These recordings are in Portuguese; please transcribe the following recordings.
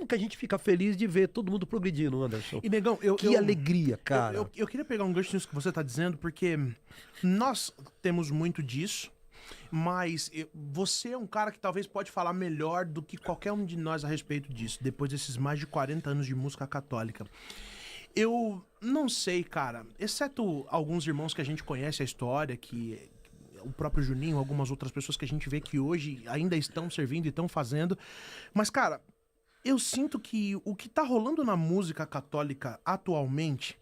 que a gente fica feliz de ver todo mundo progredindo, Anderson. E, Negão, Que alegria, cara. Eu queria pegar um gancho nisso que você tá dizendo, porque nós temos muito disso, mas você é um cara que talvez pode falar melhor do que qualquer um de nós a respeito disso, depois desses mais de 40 anos de música católica. Eu não sei, cara, exceto alguns irmãos que a gente conhece a história, que o próprio Juninho, algumas outras pessoas que a gente vê que hoje ainda estão servindo e estão fazendo, mas, cara, eu sinto que o que tá rolando na música católica atualmente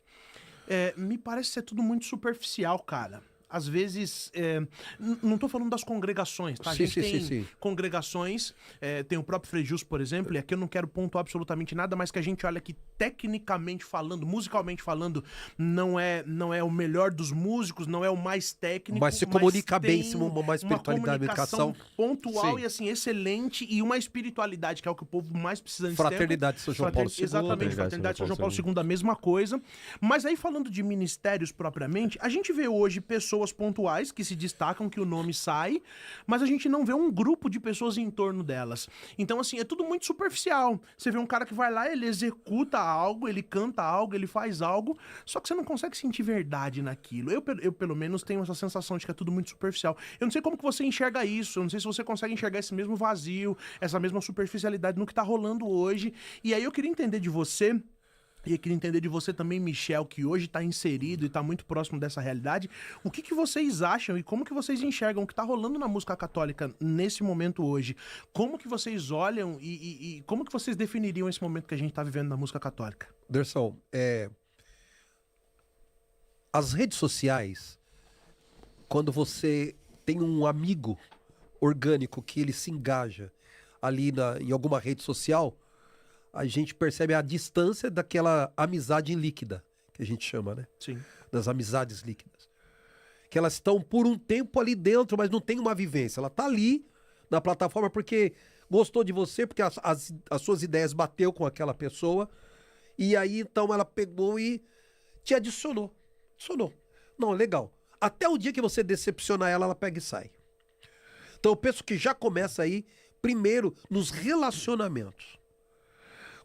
me parece ser tudo muito superficial, cara. Às vezes, não tô falando das congregações, tá? A gente tem congregações, tem o próprio Frei Justo, por exemplo, e aqui eu não quero pontuar absolutamente nada, mas que a gente olha que tecnicamente falando, musicalmente falando, não é o melhor dos músicos, não é o mais técnico. Mas se comunica bem, se uma espiritualidade, uma educação pontual e assim, excelente, e uma espiritualidade, que é o que o povo mais precisa nesse Fraternidade de São João Paulo II. Exatamente, Fraternidade de São João Paulo II, a mesma coisa. Mas aí, falando de ministérios propriamente, a gente vê hoje pessoas pontuais que se destacam, que o nome sai, mas a gente não vê um grupo de pessoas em torno delas. Então, assim, é tudo muito superficial. Você vê um cara que vai lá, ele executa algo, ele canta algo, ele faz algo, só que você não consegue sentir verdade naquilo. Eu pelo menos, tenho essa sensação de que é tudo muito superficial. Eu não sei como que você enxerga isso, eu não sei se você consegue enxergar esse mesmo vazio, essa mesma superficialidade no que tá rolando hoje. E aí eu queria entender de você, e eu queria entender de você também, Michel, que hoje está inserido e está muito próximo dessa realidade. O que vocês acham e como que vocês enxergam o que está rolando na música católica nesse momento hoje? Como que vocês olham e como que vocês definiriam esse momento que a gente está vivendo na música católica? Anderson, as redes sociais, quando você tem um amigo orgânico que ele se engaja ali em alguma rede social, a gente percebe a distância daquela amizade líquida, que a gente chama, né? Sim. Das amizades líquidas. Que elas estão por um tempo ali dentro, mas não tem uma vivência. Ela tá ali na plataforma porque gostou de você, porque as suas ideias bateu com aquela pessoa, e aí então ela pegou e te adicionou. Adicionou. Não, legal. Até o dia que você decepcionar ela, ela pega e sai. Então eu penso que já começa aí, primeiro, nos relacionamentos.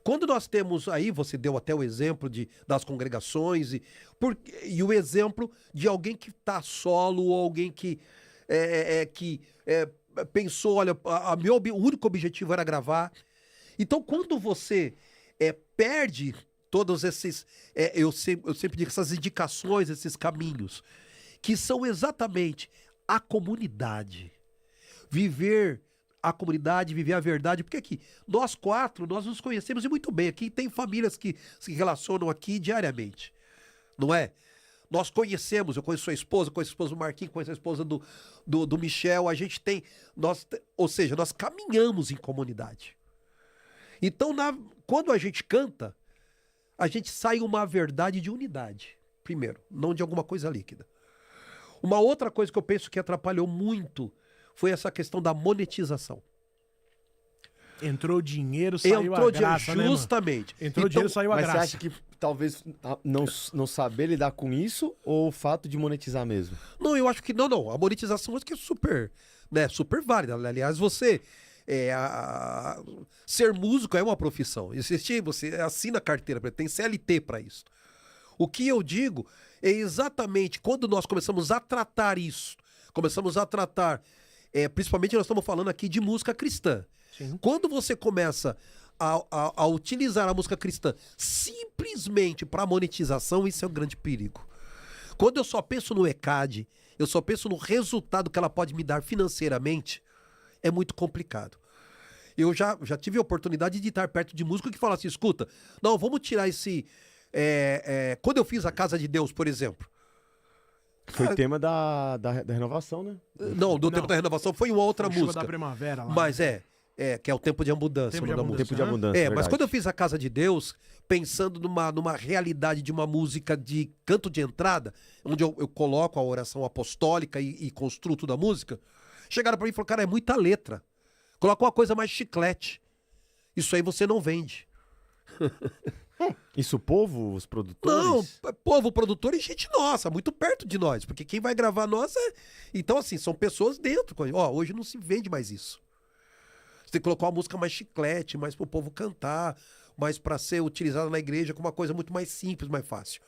Quando nós temos aí, você deu até o exemplo das congregações e o exemplo de alguém que está solo, ou alguém que pensou, olha, o único objetivo era gravar. Então, quando você perde todos esses, eu sempre digo, essas indicações, esses caminhos, que são exatamente a comunidade, viver a comunidade, viver a verdade, porque aqui, nós quatro, nós nos conhecemos e muito bem, aqui tem famílias que se relacionam aqui diariamente, não é? Nós conhecemos, eu conheço sua esposa, conheço a esposa do Marquinhos, conheço a esposa do Michel, a gente tem, ou seja, nós caminhamos em comunidade. Então, quando a gente canta, a gente sai uma verdade de unidade, primeiro, não de alguma coisa líquida. Uma outra coisa que eu penso que atrapalhou muito foi essa questão da monetização. Entrou dinheiro, saiu a graça, justamente. Né, entrou dinheiro, saiu a graça. Mas você acha que talvez não saber lidar com isso, ou o fato de monetizar mesmo? Não, eu acho que não. A monetização acho que é super válida. Aliás, você ser músico é uma profissão. Você assina a carteira, tem CLT para isso. O que eu digo é exatamente quando nós começamos a tratar isso, principalmente nós estamos falando aqui de música cristã. Sim. Quando você começa a utilizar a música cristã simplesmente para monetização, isso é um grande perigo. Quando eu só penso no ECAD, eu só penso no resultado que ela pode me dar financeiramente, é muito complicado. Eu já tive a oportunidade de estar perto de músico que fala assim, escuta, não, vamos tirar esse... quando eu fiz a Casa de Deus, por exemplo, foi tema da renovação, né? Não, tempo da renovação foi uma outra música. Da primavera lá. Mas que é o Tempo de Abundância. Tempo de Abundância. Mas quando eu fiz a Casa de Deus, pensando numa realidade de uma música de canto de entrada, onde eu coloco a oração apostólica e construo toda a música, chegaram pra mim e falaram, cara, é muita letra. Coloca uma coisa mais chiclete. Isso aí você não vende. Isso o povo, os produtores? Não, povo, produtor e gente nossa, muito perto de nós, porque quem vai gravar nós Então assim, são pessoas dentro, hoje não se vende mais isso. Você tem que colocar uma música mais chiclete, mais pro povo cantar, mais para ser utilizada na igreja com uma coisa muito mais simples, mais fácil.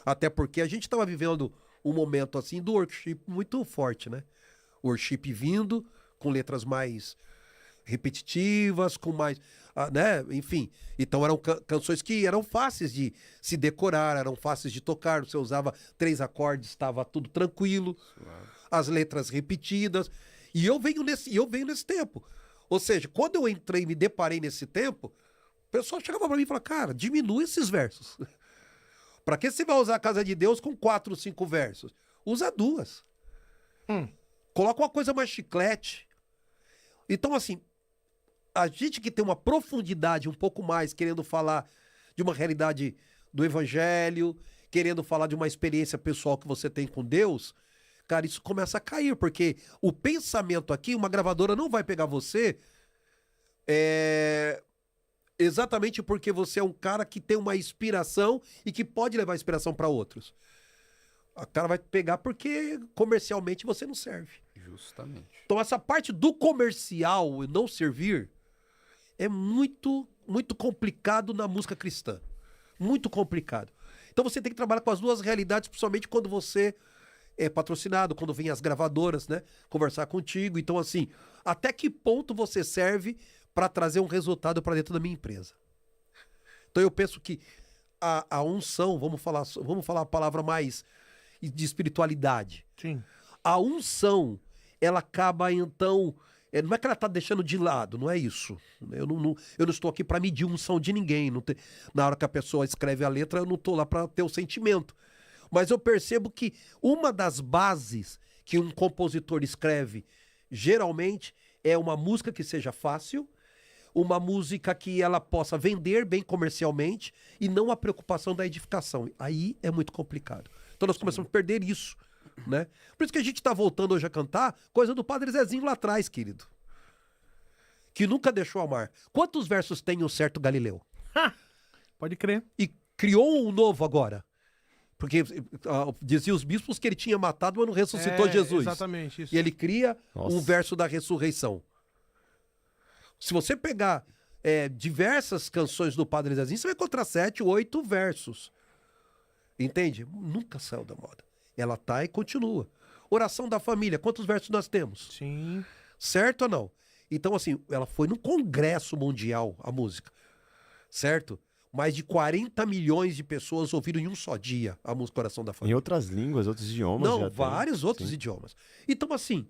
Até porque a gente estava vivendo um momento assim do worship muito forte, né? Worship vindo com letras mais repetitivas, com mais, né? Enfim, então eram canções que eram fáceis de se decorar, eram fáceis de tocar. Você usava 3 acordes, estava tudo tranquilo. As letras repetidas. E eu venho nesse tempo. Ou seja, quando eu entrei e me deparei nesse tempo, o pessoal chegava para mim e falava, cara, diminui esses versos. Para que você vai usar a Casa de Deus com 4, 5 versos? Usa 2. Coloca uma coisa mais chiclete. Então, assim, a gente que tem uma profundidade um pouco mais, querendo falar de uma realidade do evangelho, querendo falar de uma experiência pessoal que você tem com Deus, cara, isso começa a cair, porque o pensamento aqui, uma gravadora não vai pegar você exatamente porque você é um cara que tem uma inspiração e que pode levar inspiração para outros. A cara vai pegar porque comercialmente você não serve. Justamente. Então essa parte do comercial e não servir é muito, muito complicado na música cristã. Muito complicado. Então você tem que trabalhar com as duas realidades, principalmente quando você é patrocinado, quando vem as gravadoras, né, conversar contigo. Então assim, até que ponto você serve para trazer um resultado para dentro da minha empresa? Então eu penso que a unção, vamos falar a palavra mais de espiritualidade. Sim. A unção, ela acaba então, não é que ela está deixando de lado, não é isso. Eu não estou aqui para medir unção de ninguém. Na hora que a pessoa escreve a letra, eu não estou lá para ter o sentimento. Mas eu percebo que uma das bases que um compositor escreve, geralmente, é uma música que seja fácil, uma música que ela possa vender bem comercialmente e não a preocupação da edificação. Aí é muito complicado. Então nós começamos a perder isso, né? Por isso que a gente está voltando hoje a cantar coisa do Padre Zezinho lá atrás, querido. Que nunca deixou amar. Quantos versos tem o certo Galileu? Pode crer. E criou um novo agora. Porque dizia os bispos que ele tinha matado, mas não ressuscitou Jesus. Exatamente isso. E ele cria Nossa. um verso da ressurreição. Se você pegar diversas canções do Padre Zezinho, você vai encontrar 7, 8 versos. Entende? Nunca saiu da moda. Ela tá e continua. Oração da família, quantos versos nós temos? Sim. Certo ou não? Então, assim, ela foi num congresso mundial, a música. Certo? Mais de 40 milhões de pessoas ouviram em um só dia a música Oração da Em Família. outras línguas, outros idiomas. Não, já tem. vários outros Sim. idiomas. Então, assim,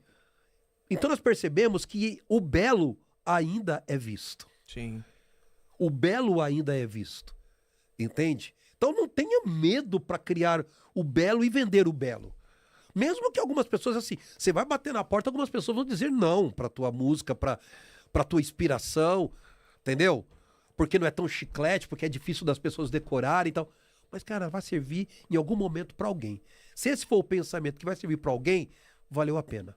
então nós percebemos que o belo ainda é visto. Sim. O belo ainda é visto. Entende? Então não tenha medo para criar o belo e vender o belo. Mesmo que algumas pessoas, assim, você vai bater na porta, algumas pessoas vão dizer não para tua música, para tua inspiração, entendeu? Porque não é tão chiclete, porque é difícil das pessoas decorarem e tal. Mas, cara, vai servir em algum momento para alguém. Se esse for o pensamento que vai servir para alguém, valeu a pena.